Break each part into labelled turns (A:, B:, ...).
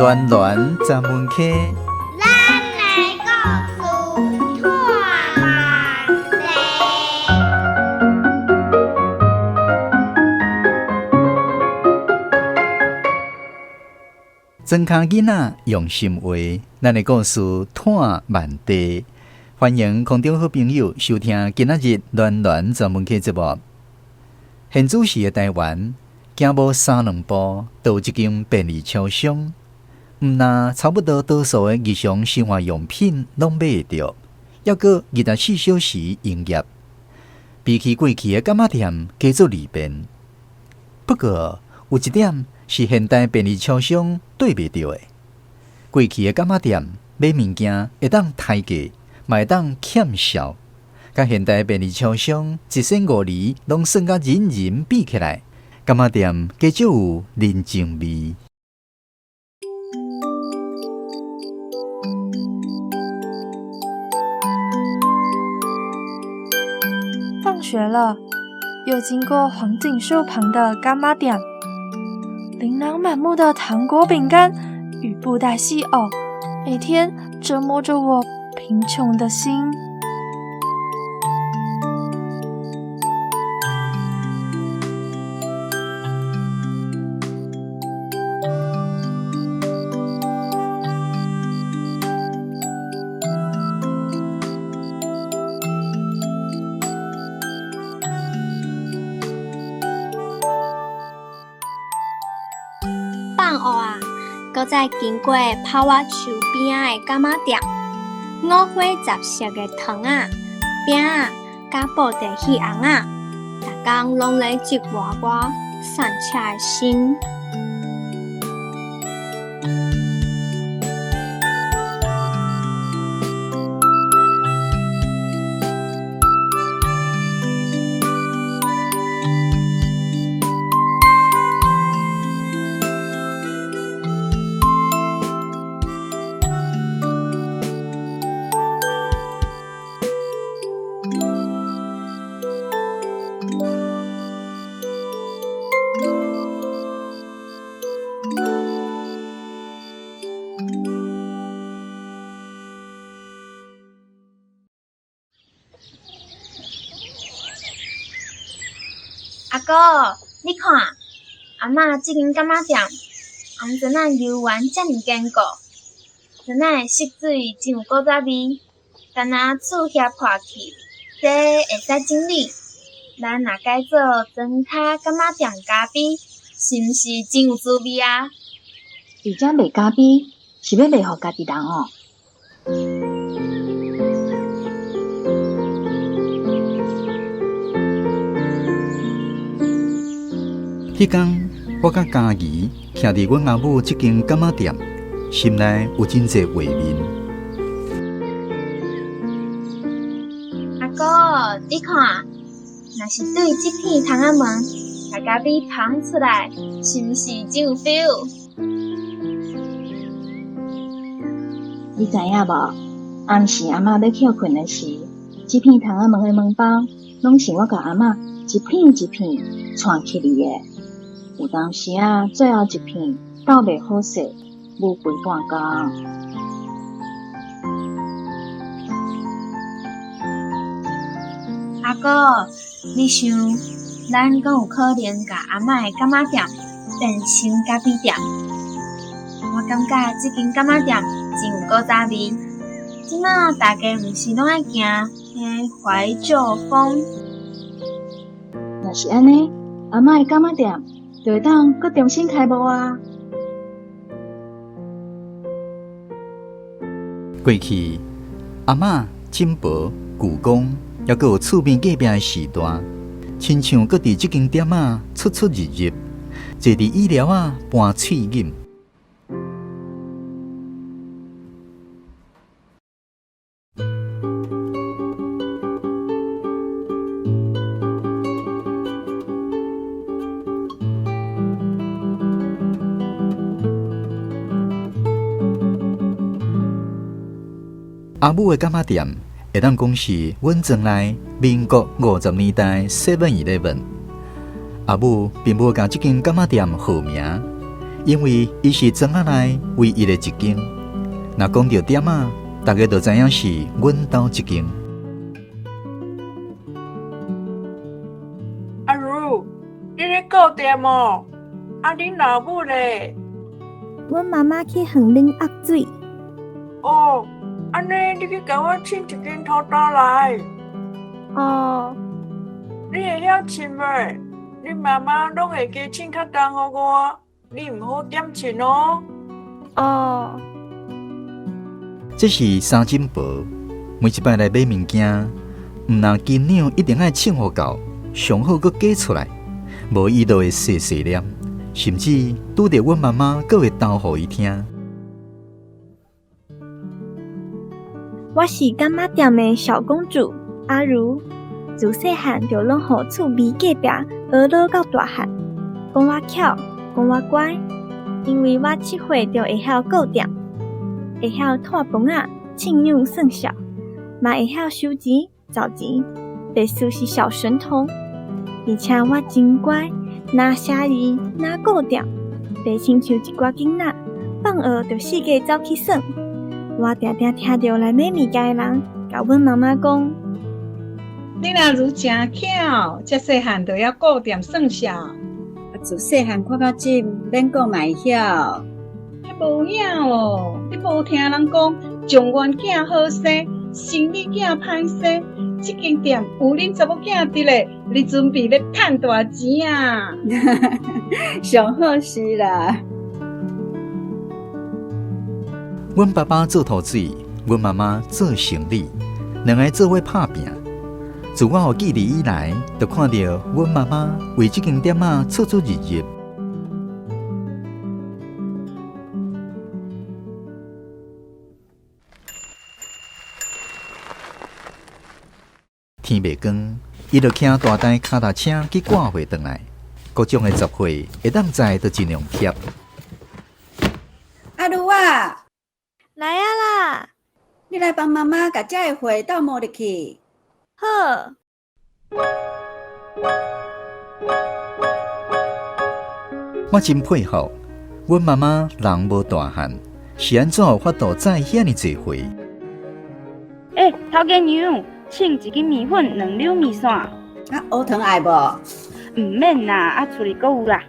A: 暖暖十门客，
B: 咱来故事看万
A: 庄脚囡仔用心话，咱的故事探万地。欢迎空中好朋友收听今仔日暖暖十门客节目。现主时的台湾，行无三两步，就有一间便利超商。那差不多多数的日常生活用品拢买得到，还阁24小时营业。比起过去的柑仔店加做利便。不过有一点是现代便利超商对袂到的。过去的柑仔店买物件会当抬价，嘛会当欠销。甲现代便利超商一身五厘拢算甲人人比起来，柑仔店加少有人情味。
C: 放学了，又经过黄锦树旁的柑仔店，琳琅满目的糖果饼干与布袋戏偶，每天折磨着我贫穷的心。
B: 放学啊，搁再经过泡我树边仔的柑仔店，五花杂色的糖啊、饼啊、甲布袋戏红啊，逐工拢咧折磨我散车的心。阿哥，你看，阿嬷这间柑仔店，红砖仔油丸遮尔坚固，砖仔的色水真有古早味，干那厝遐破去，这会使整理。咱若改做砖卡柑仔店咖啡，是毋是真有滋味啊？
D: 而且卖咖啡是要卖互家己人哦。
A: 迄天，我甲嘉怡徛伫阮阿母即间柑仔店，心内有真侪画面。
B: 阿哥，你看，若是对即片窗仔门，把咖啡捧出来，是毋是真有 feel？
D: 你知影无？暗时阿嬷要歇困的时，即片窗仔门的门包，拢是我甲阿嬷一片一片串起嚟的。有当时啊，最后一片到袂好势，要陪半工。
B: 阿哥，你想，咱敢有可能甲阿嬷的柑仔店变成咖啡店？我感觉即间柑仔店真有古早味。即马大家毋是拢爱行迄怀旧风？
D: 若是安尼，阿嬷的柑仔店就会当搁重新开幕啊！
A: 过去，阿嬷、金婆、舅公，还阁有厝边隔壁的时代，亲像搁伫即间店仔出出入入，坐伫椅寮仔拌喙饮。阿母的柑仔店会当讲是阮庄内民国50年代 7-Eleven。阿母并无甲即间柑仔店号名，因为伊是庄仔内唯一的一间。若讲到点仔，大家就知影是阮兜一间。
E: 阿如，你咧顾店哦？啊，恁老母咧？
F: 阮妈妈去园林压水。
E: 哦，安尼你去甲我请一间土豆来。
F: 哦，
E: 你会晓请袂？恁妈妈拢会加请较重互我，你毋好点请哦。
F: 哦，
A: 这是三金箔，每一摆来买物件，毋那斤两一定爱称互到，上好阁加出来，无伊就会细细念，甚至拄着阮妈妈阁会斗互伊听。
F: 我是干妈店的小公主阿如，自细汉就拢互厝边隔壁学老到大汉，讲我巧，讲我乖，因为我7岁就会晓顾店，会晓拖饭仔、称量算数，嘛会晓收钱、找钱，历史是小神童。而且我真乖，哪写字哪顾店，袂亲像一寡囡仔，放学就四界走去耍。我常常听到来买物件的人，甲阮妈妈讲：
G: 你若如真巧，遮细汉就要顾店算数。
H: 自细汉看到今，免讲嘛会晓。
G: 你无影哦，你无听人讲，状元囝好生，生理囝歹生。这间店有恁查某囝伫咧，你准备要赚大钱啊！
H: 上好是啦。
A: 阮爸爸做土水，阮妈妈做生理，两个做伙拍拼。自我有记忆以来，就看到阮妈妈为这间店仔出出入入。天未光，伊就骑大台脚踏车去赶回转来。各种的杂货会当载就尽量贴。
H: 阿如啊，
F: 来啊啦！
H: 你来帮妈妈甲遮的货倒摸入去。
F: 好，
A: 我真佩服，阮妈妈人无大汉，是安怎有法度载遐尼侪货？
I: 头家娘，请一斤米粉，2两面线。
H: 啊，乌糖爱无？
I: 毋免啦，厝里阁有啦。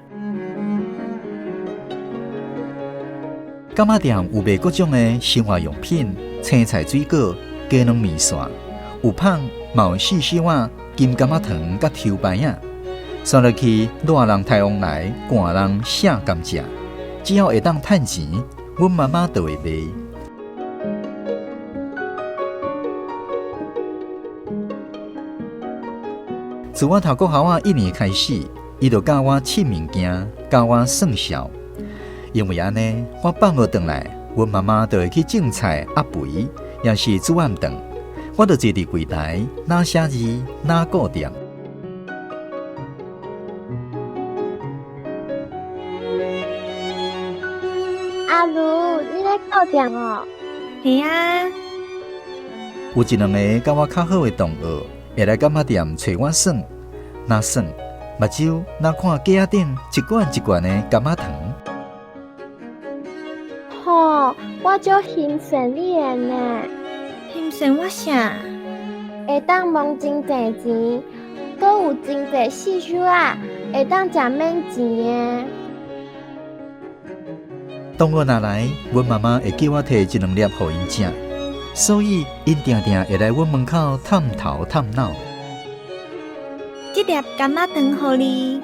A: 柑仔店有卖各种的生活用品，青菜水果、鸡卵面线，有芳嘛有四小碗金柑仔糖甲抽牌仔。算落去，热人太阳来，寒人啥甘蔗，只要会当趁钱，阮妈妈就会卖。自我读国校1年开始，伊就教我称物件，教我算数。因为安尼，我放学回来，阮妈妈就会去种菜、压肥，也是煮暗顿，我就坐伫柜台，哪写字，哪顾店。
B: 阿如，你咧顾店哦？
F: 嘿啊！
A: 有一两个甲我较好的同学，会来柑仔店找我耍，哪耍，目睭哪看架仔顶一罐一罐的柑仔糖。
B: 吼，我就欣赏你的呢，
F: 欣赏我啥？
B: 会当摸真侪钱，阁有真侪四手啊，会当食免钱的。
A: 同学若来，阮妈妈会叫我摕一两粒互因食，所以因定定会来阮门口探头探脑。
F: 这粒柑仔糖互你。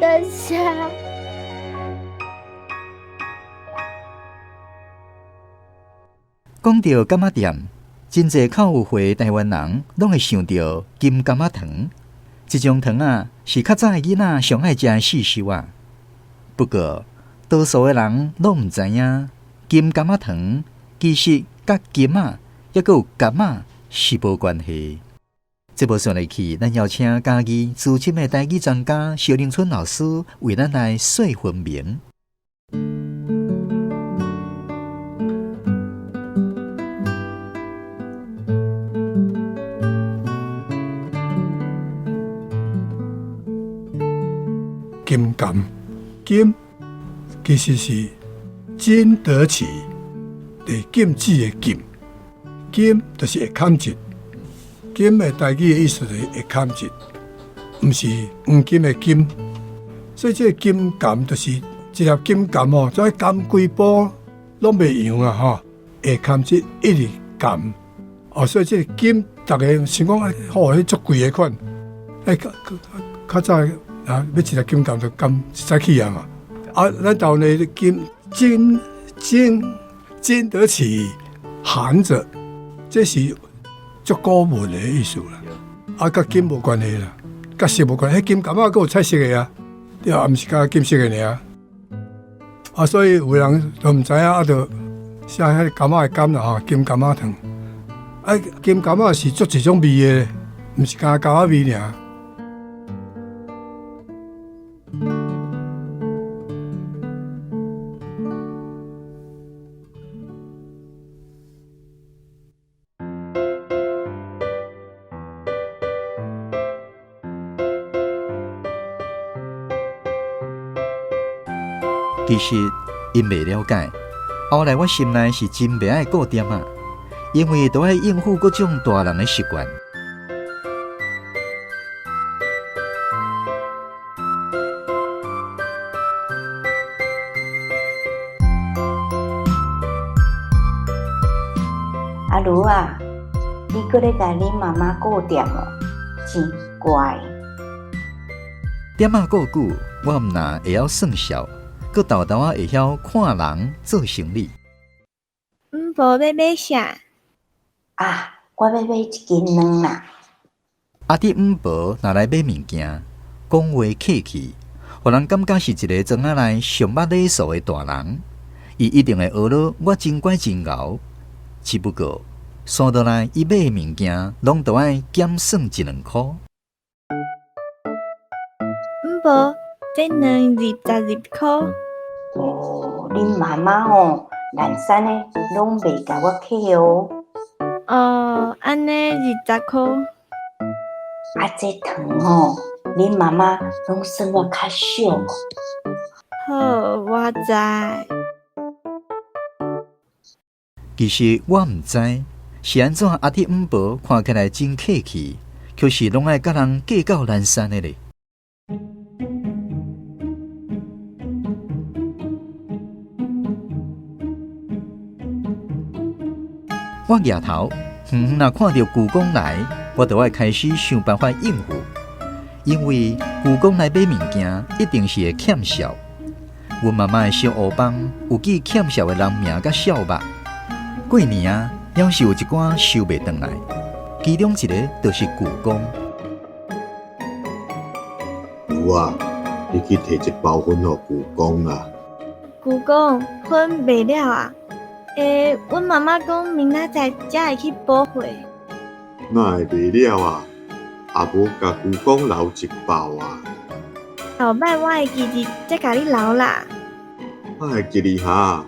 B: 多谢。
A: 讲到柑仔店，真侪较有货台湾人拢会想到金柑仔糖。这种糖啊，是较早的囡仔上爱食的四手啊。不过，多数的人拢毋知影，金柑仔糖其实甲金仔抑阁有柑仔是无关系。这部算来去，咱邀请家己资深的台语专家萧凌春老师为咱来说分明。
J: 金柑金其实是金得起，就是禁止的禁。金就是会砍一，金的台语的意思就是会砍一，毋是黄金的金。所以这个金柑就是一粒金柑哦，再柑规波拢袂样啊吼，会砍一一直柑哦，所以这个金大家想讲好，迄足贵的款，较早啊要一粒金柑就柑一早起啊嘛。啊，咱岛内的金得起，含着。这是足古文的意思啦，啊，甲金无关系啦，甲色无关系。迄金柑啊，佫有彩色的啊，对啊，毋是甲金色的尔。啊，所以有人都毋知影，啊，就写迄柑仔的柑啦吼，金柑仔糖。啊，金柑仔是足一种味的，毋是干柑仔味尔。
A: 其实因未了解，后来我心内是真袂爱顾店啊，因为都爱应付各种大人的习惯。
K: 阿如啊，你搁咧甲恁妈妈顾店哦，真乖。
A: 店仔顾久，我毋但会晓算数。佮豆豆会晓看人做生意。
F: 无要买啥？
K: 啊，我要买一斤卵啦。
A: 阿弟婆拿来买物件，讲话客气，互人感觉是一个庄仔内上捌礼数的大人。伊一定会学了我真乖真敖。只不过山倒来伊买的物件，拢都爱减算1-2箍。
F: 无，这220箍。
K: 哦，恁妈妈哦，南山的拢袂甲我客哦。
F: 哦，安尼20箍。
K: 啊，这糖哦，恁妈妈拢算我较少哦。
F: 好，我知。
A: 其实我毋知是安怎阿弟婆看起来真客气，却是拢爱甲人计较南山的咧。我抬头，远若看到舅公来，我就要开始想办法应付，因为舅公来买物件一定是会欠笑。阮妈妈的小乌帮有记欠笑的人名甲笑目，过年啊，要是有一寡收袂回来，其中一个就是舅公。
L: 有啊，你去摕一包粉互舅公啦。
F: 舅公，粉卖了啊？阮妈妈讲明仔载才会去补货。
L: 哪会卖了啊？也无甲舅公留一包啊。
F: 后摆我会记日再甲你留啦。
L: 我会记你哈。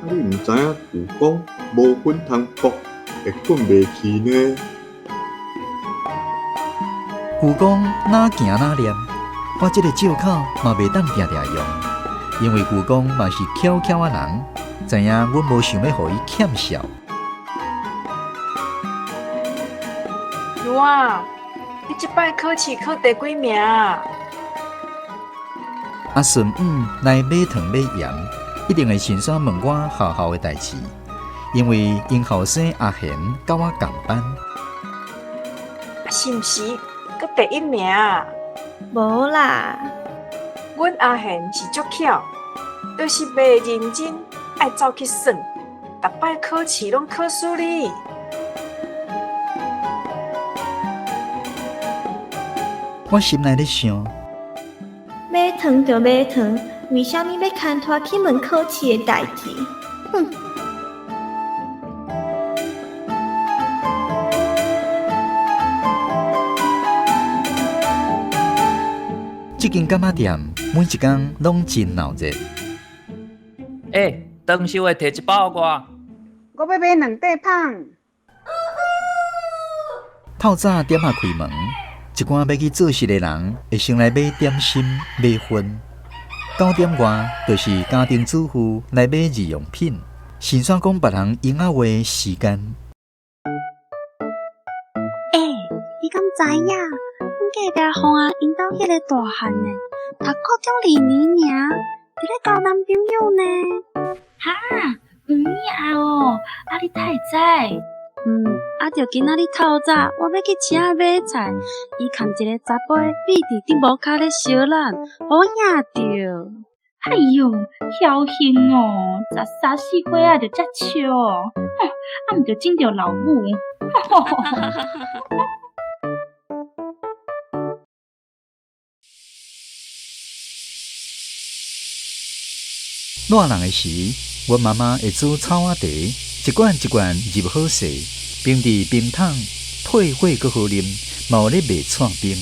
L: 你毋知影舅公无粉通补，会困袂去呢？
A: 舅公哪行哪念，我这个借口嘛袂当定定用，因为舅公嘛是巧巧的人。知影阮无想要互伊欠笑。
E: 如啊，你这摆考试考第几名啊？
A: 阿顺来买糖买盐，一定会先先问我学校的代志，因为因后生阿贤甲我同班。
E: 是毋是搁第1名啊？
F: 无啦，
E: 阮阿贤是足巧，就是袂认真。爱走去算，逐摆考试拢考输你。
A: 我心内咧想，
F: 买糖就买糖，为虾米要牵拖去问考试的代志？哼！
A: 这间柑仔店每一天拢真闹热。
M: 当收的摕一包我。
H: 我要买2块胖。
A: 透早店仔开门，一寡要去做事的人会先来买点心、买薰。9点外，就是家庭主妇来买日用品，先算讲别人闲仔话时间。
M: 你敢知影？阮隔壁巷啊，因兜迄个大汉呢，读高中2年尔，伫咧交男朋友呢。
I: 哈，唔呀哦，啊你太知？
M: 就今仔日透早，我要去车仔买菜，伊牵一个查甫的跛伫顶帽骹咧小懒，我赢着。
I: 哎哟，侥幸哦，13、14岁啊就遮笑哦，啊毋着整着老母。
A: 热人的时，阮妈妈会煮草仔茶，一罐一罐入好势，冰伫冰桶，退火阁好啉，嘛有咧卖串冰。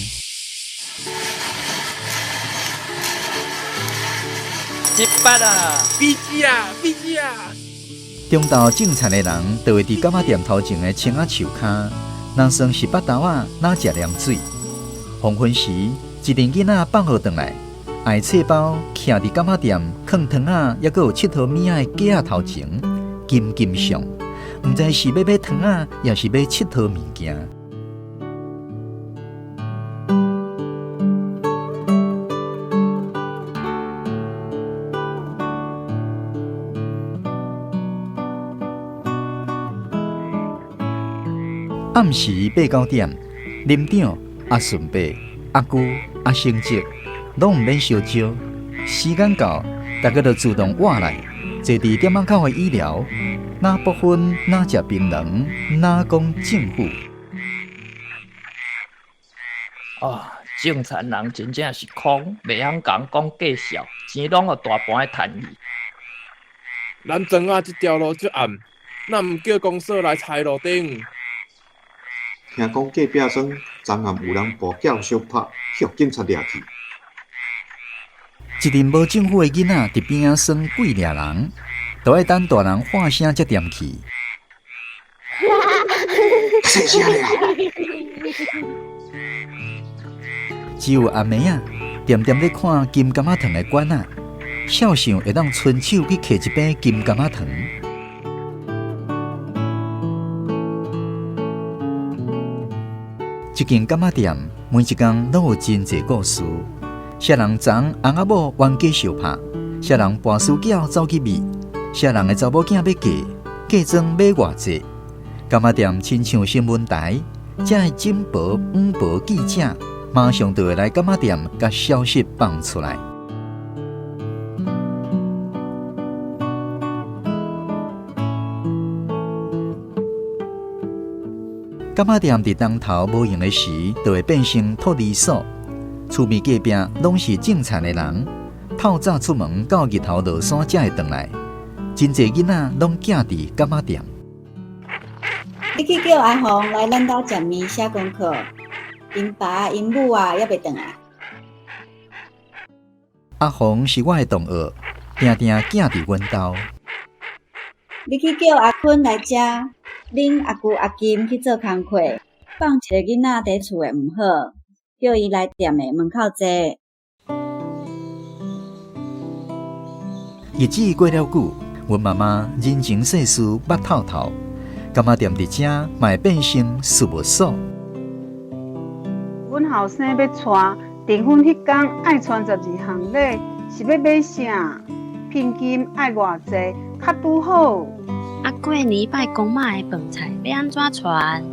N: 18啊，飞机啊，飞机啊！
A: 中昼种田的人，就会伫柑仔店头前的青仔树骹，人算是巴豆仔，哪食凉水。黄昏时，一群囡仔放学回来，爱册包徛伫柑仔店囥糖仔，抑阁有佚佗物仔的架仔头前，金金上，毋知是要买糖仔，抑是要佚佗物件。暗时8、9点，林长、阿顺伯、阿姑、阿成吉，拢毋免烧招。时间到，大家就自动活来，坐伫店仔口的医疗，哪不分，哪食槟榔，哪讲政府。
N: 种田人真正是空，袂晓讲计数，钱拢有大半的趁意。
O: 咱庄仔这条路足暗，哪毋叫公所来拆路顶？
L: 听讲隔壁庄昨暗有人抱轿相拍，被警察抓去。
A: 一阵无政府的囡仔伫边仔耍鬼掠人，都爱等大人喊声才踮去。
L: 谁声了？
A: 只有阿妹啊，点点咧看金柑仔糖的馆仔，笑想会当伸手去摕一杯金柑仔糖。一间柑仔店，每一天拢有真侪故事。啥人昨翁仔某冤家相拍，啥人搬书轿走去卖，啥人的查某囝要嫁，嫁妆买偌济。柑仔店亲像新闻台，才会警报、广播记者，马上就会来柑仔店，甲消息放出来。柑仔店伫当头无用的时，就会变成托儿所。厝边隔壁拢是种田的人，透早出门到日头落山才会回来。真侪囡仔拢寄伫柑仔店。
H: 你去叫阿红来咱兜食面写功课，因爸因母啊还袂回来。
A: 阿红是我的同学，定定寄伫阮兜。
H: 你去叫阿坤来遮，恁阿姑阿金去做工课，放一个囡仔伫厝的毋好，叫伊来店的门口坐。
A: 日子过了久，阮妈妈人情世事捌透透，柑仔店伫遮嘛会变成事务所。
G: 阮后生要娶，订婚迄天爱传12项礼，是要买啥？聘金爱偌济，较拄好。
M: 过年拜公妈的饭菜要安怎传？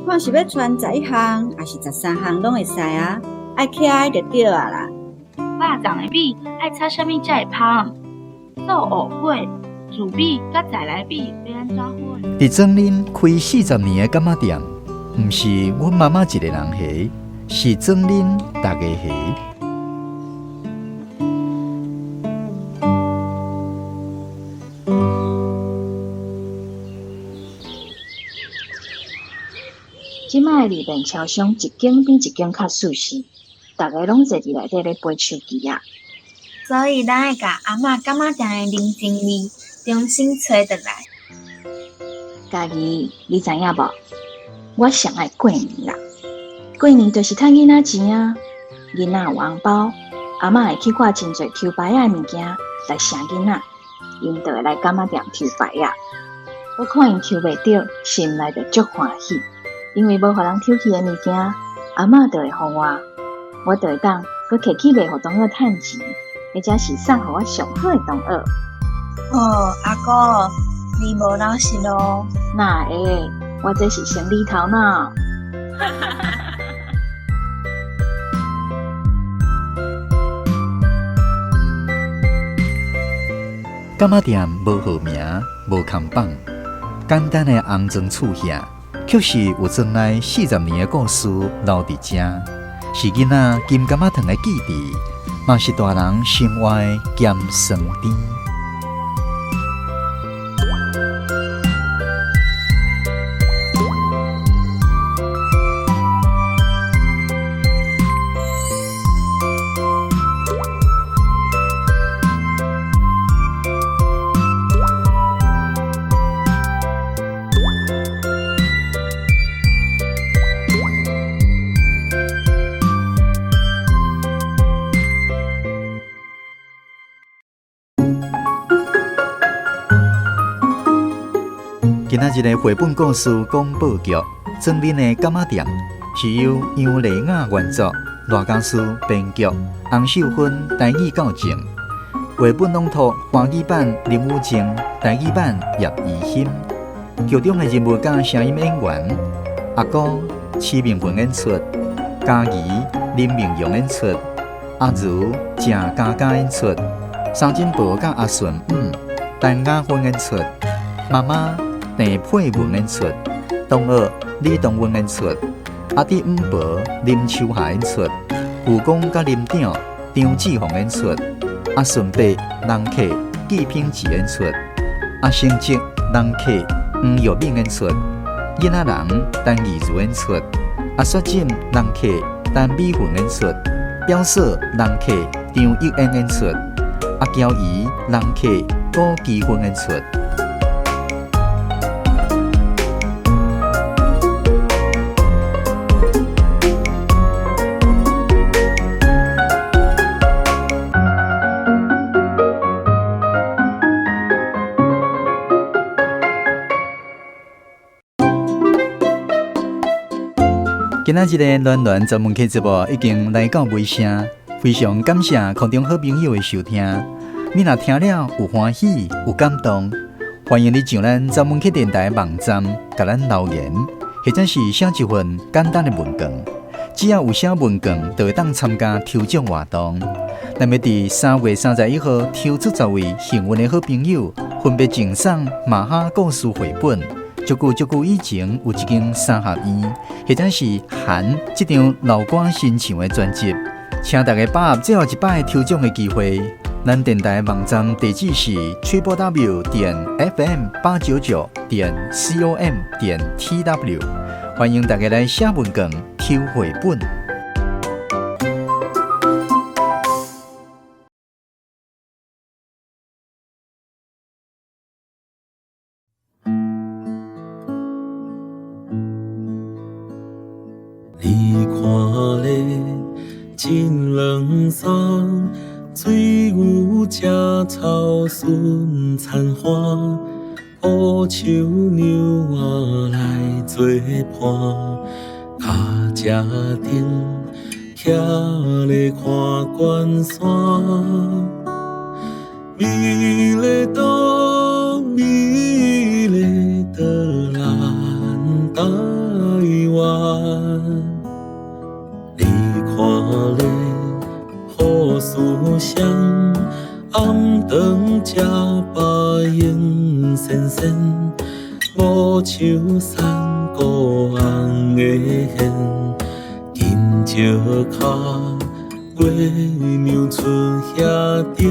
H: 看是要传11项，还是13项拢会使啊？爱起来就对啊啦。
I: 肉粽的米爱炒啥物才会香？做芋粿、煮米甲再来米要安怎混？
A: 伫庄林开40年的柑仔店，毋是阮妈妈一个人下，是庄林大家下。
D: 即摆利便超商一间比一间较舒适，大家拢坐伫内底咧飞手机啊。
B: 所以咱会甲阿嬷柑仔店的人情味重新找回来。
D: 家己你知影无？我上爱过年啦！过年就是趁囡仔钱啊，囡仔有红包，阿嬷会去挂真侪抽牌仔的物件来请囡仔，因就会来柑仔店抽牌仔。我看因抽袂到，心内就足欢喜，因为无互人抽去的物件，阿嬷就会互我就会当搁摕去卖互同学趁钱，或者是送互我上好的同学。
F: 哦，阿哥，你无老实咯。
D: 哪会？我这是生理头脑。
A: 柑仔店无号名，无看板，简单的红砖厝遐，却是有庄来40年的故事留伫遮，是囡仔金柑仔糖的记忆，嘛是大人心怀咸酸甜。今仔日的绘本故事广播剧《庄林的柑仔店》是由杨丽雅原作，罗家书编剧，洪秀芬台语校正。绘本朗读华语版林武正，台语版叶怡欣。剧中的人物甲声音演员：阿姑徐明芬演出，嘉怡林明阳演出，阿如郑嘉嘉演出，三金宝甲阿顺陈雅芬演出，妈妈陈佩文演出，同学李东文演出，阿弟婆林秋霞演出，舅公甲林长张志宏演出，阿顺伯人客纪品志演出，阿成吉人客黄玉敏演出，囡仔人陈义如演出，阿雪锦人客陈美云演出，表嫂人客张玉燕演出，阿娇姨人客高基芬演出。今仔日的暖暖专门客节目已经来到尾声，非常感谢空中好朋友的收听。你若听了有欢喜有感动，欢迎你上咱专门客电台网站，甲咱留言，或者是写一份简单的问卷。只要有写问卷，就会当参加抽奖活动。咱要伫3月31号抽出10位幸运的好朋友，分别赠送马哈故事绘本。足久以前有一间三合院，或者是含这张老歌新唱的专辑，请大家把握最后一摆抽奖的机会。咱电台网站地址是 www.fm899.com.tw， 欢迎大家来写文卷抽绘本。
P: 你看咧，真冷霜，水牛食草顺残花，乌树牛仔来作伴，脚车顶徛咧看关山，美丽岛，美丽的咱台湾。看咧，雨丝香，暗灯吃白烟闪闪，无像山高红的hen，金石脚月娘春遐顶。